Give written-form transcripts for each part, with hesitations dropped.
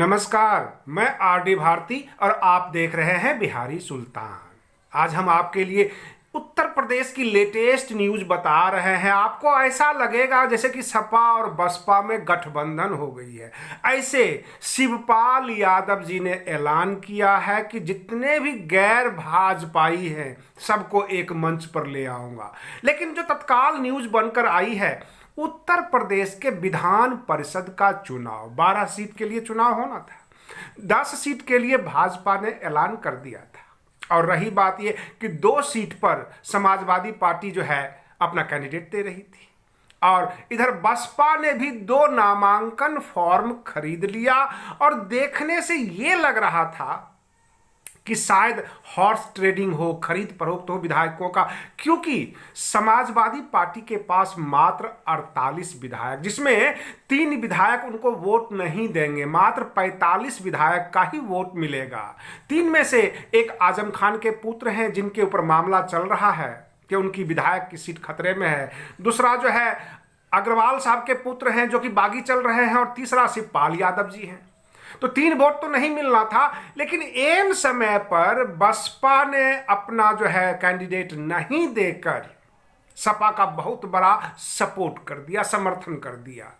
नमस्कार, मैं आर.डी. भारती और आप देख रहे हैं बिहारी सुल्तान। आज हम आपके लिए उत्तर प्रदेश की लेटेस्ट न्यूज बता रहे हैं। आपको ऐसा लगेगा जैसे कि सपा और बसपा में गठबंधन हो गई है। ऐसे शिवपाल यादव जी ने ऐलान किया है कि जितने भी गैर भाजपाई हैं सबको एक मंच पर ले आऊंगा। लेकिन जो तत्काल न्यूज बनकर आई है, उत्तर प्रदेश के विधान परिषद का चुनाव 12 सीट के लिए चुनाव होना था। 10 सीट के लिए भाजपा ने ऐलान कर दिया था और रही बात यह कि 2 सीट पर समाजवादी पार्टी जो है अपना कैंडिडेट दे रही थी और इधर बसपा ने भी 2 नामांकन फॉर्म खरीद लिया और देखने से यह लग रहा था कि शायद हॉर्स ट्रेडिंग हो, खरीद फरोख्त हो विधायकों का, क्योंकि समाजवादी पार्टी के पास मात्र 48 विधायक, जिसमें 3 विधायक उनको वोट नहीं देंगे, मात्र 45 विधायक का ही वोट मिलेगा। 3 में से एक आजम खान के पुत्र हैं जिनके ऊपर मामला चल रहा है कि उनकी विधायक की सीट खतरे में है। दूसरा जो है अग्रवाल साहब के पुत्र हैं जो कि बागी चल रहे हैं और तीसरा शिवपाल यादव जी हैं। तो 3 वोट तो नहीं मिलना था, लेकिन एन समय पर बसपा ने अपना जो है कैंडिडेट नहीं देकर सपा का बहुत बड़ा सपोर्ट कर दिया, समर्थन कर दिया।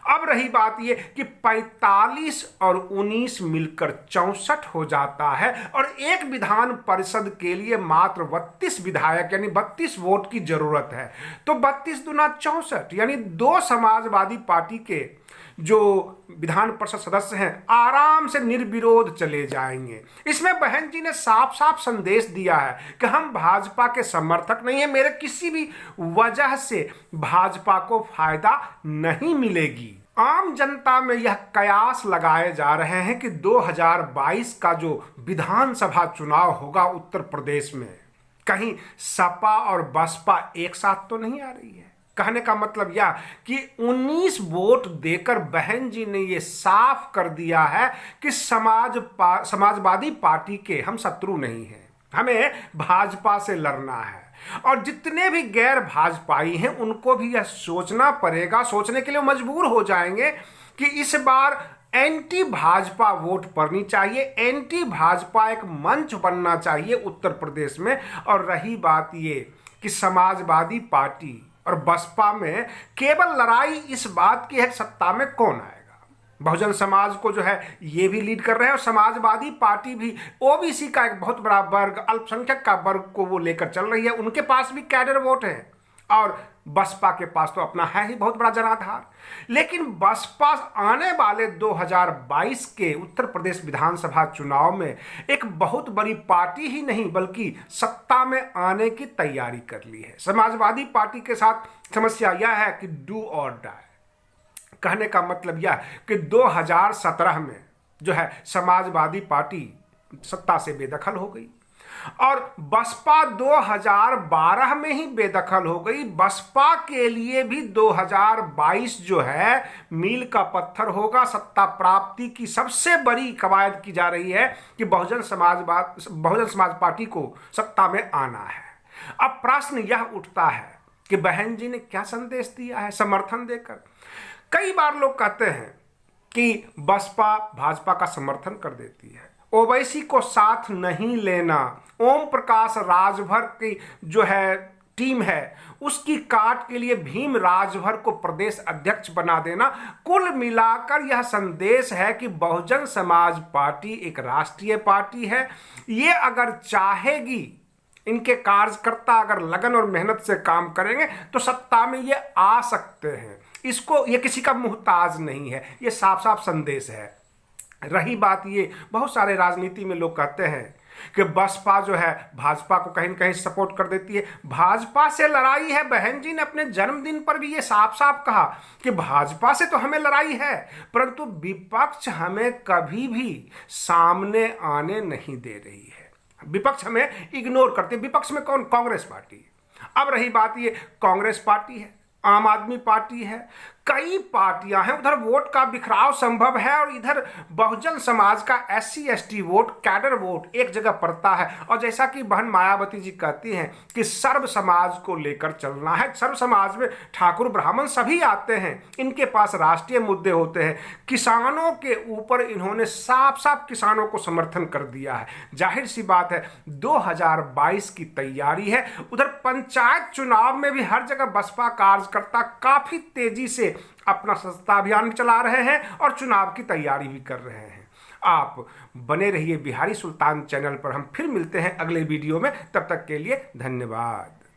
अब रही बात यह कि 45 और 19 मिलकर 64 हो जाता है और एक विधान परिषद के लिए मात्र 32 विधायक यानी 32 वोट की जरूरत है। तो 32 दूना 64 यानी 2 समाजवादी पार्टी के जो विधान परिषद सदस्य हैं आराम से निर्विरोध चले जाएंगे। इसमें बहन जी ने साफ साफ संदेश दिया है कि हम भाजपा के समर्थक नहीं है, मेरे किसी भी वजह से भाजपा को फायदा नहीं मिलेगी। आम जनता में यह कयास लगाए जा रहे हैं कि 2022 का जो विधानसभा चुनाव होगा उत्तर प्रदेश में, कहीं सपा और बसपा एक साथ तो नहीं आ रही है। कहने का मतलब यह कि 19 वोट देकर बहन जी ने यह साफ कर दिया है कि समाजवादी पार्टी के हम शत्रु नहीं हैं, हमें भाजपा से लड़ना है। और जितने भी गैर भाजपाई हैं उनको भी यह सोचना पड़ेगा, सोचने के लिए मजबूर हो जाएंगे कि इस बार एंटी भाजपा वोट पड़नी चाहिए, एंटी भाजपा एक मंच बनना चाहिए उत्तर प्रदेश में। और रही बात ये कि समाजवादी पार्टी और बसपा में केवल लड़ाई इस बात की है सत्ता में कौन आएगा। बहुजन समाज को जो है ये भी लीड कर रहे हैं और समाजवादी पार्टी भी ओबीसी का एक बहुत बड़ा वर्ग, अल्पसंख्यक का वर्ग को वो लेकर चल रही है। उनके पास भी कैडर वोट है और बसपा के पास तो अपना है ही बहुत बड़ा जनाधार। लेकिन बसपा आने वाले 2022 के उत्तर प्रदेश विधानसभा चुनाव में एक बहुत बड़ी पार्टी ही नहीं बल्कि सत्ता में आने की तैयारी कर ली है। समाजवादी पार्टी के साथ समस्या यह है कि डू और डाई। कहने का मतलब यह कि 2017 में जो है समाजवादी पार्टी सत्ता से बेदखल हो गई और बसपा 2012 में ही बेदखल हो गई। बसपा के लिए भी 2022 जो है मील का पत्थर होगा। सत्ता प्राप्ति की सबसे बड़ी कवायद की जा रही है कि बहुजन समाज पार्टी को सत्ता में आना है। अब प्रश्न यह उठता है कि बहन जी ने क्या संदेश दिया है समर्थन देकर। कई बार लोग कहते हैं कि बसपा भाजपा का समर्थन कर देती है, ओवैसी को साथ नहीं लेना, ओम प्रकाश राजभर की जो है टीम है उसकी काट के लिए भीम राजभर को प्रदेश अध्यक्ष बना देना। कुल मिलाकर यह संदेश है कि बहुजन समाज पार्टी एक राष्ट्रीय पार्टी है। ये अगर चाहेगी, इनके कार्यकर्ता अगर लगन और मेहनत से काम करेंगे तो सत्ता में ये आ सकते हैं। इसको ये किसी का मुहताज नहीं है, ये साफ साफ संदेश है। रही बात ये, बहुत सारे राजनीति में लोग कहते हैं कि बसपा जो है भाजपा को कहीं न कहीं सपोर्ट कर देती है, भाजपा से लड़ाई है। बहन जी ने अपने जन्मदिन पर भी ये साफ साफ कहा कि भाजपा से तो हमें लड़ाई है परंतु विपक्ष हमें कभी भी सामने आने नहीं दे रही है, विपक्ष हमें इग्नोर करते। विपक्ष में कौन? कांग्रेस पार्टी। अब रही बात ये, कांग्रेस पार्टी है, आम आदमी पार्टी है, कई पार्टियां हैं, उधर वोट का बिखराव संभव है और इधर बहुजन समाज का SC ST vote, cadre vote एक जगह पड़ता है। और जैसा कि बहन मायावती जी कहती हैं कि सर्व समाज को लेकर चलना है। सर्व समाज में ठाकुर ब्राह्मण सभी आते हैं, इनके पास राष्ट्रीय मुद्दे होते हैं। किसानों के ऊपर इन्होंने साफ साफ किसानों को समर्थन कर दिया है। जाहिर सी बात है 2022 की तैयारी है। उधर पंचायत चुनाव में भी हर जगह बसपा कार्यकर्ता काफी तेजी से अपना सत्ता अभियान चला रहे हैं और चुनाव की तैयारी भी कर रहे हैं। आप बने रहिए बिहारी सुल्तान चैनल पर। हम फिर मिलते हैं अगले वीडियो में, तब तक के लिए धन्यवाद।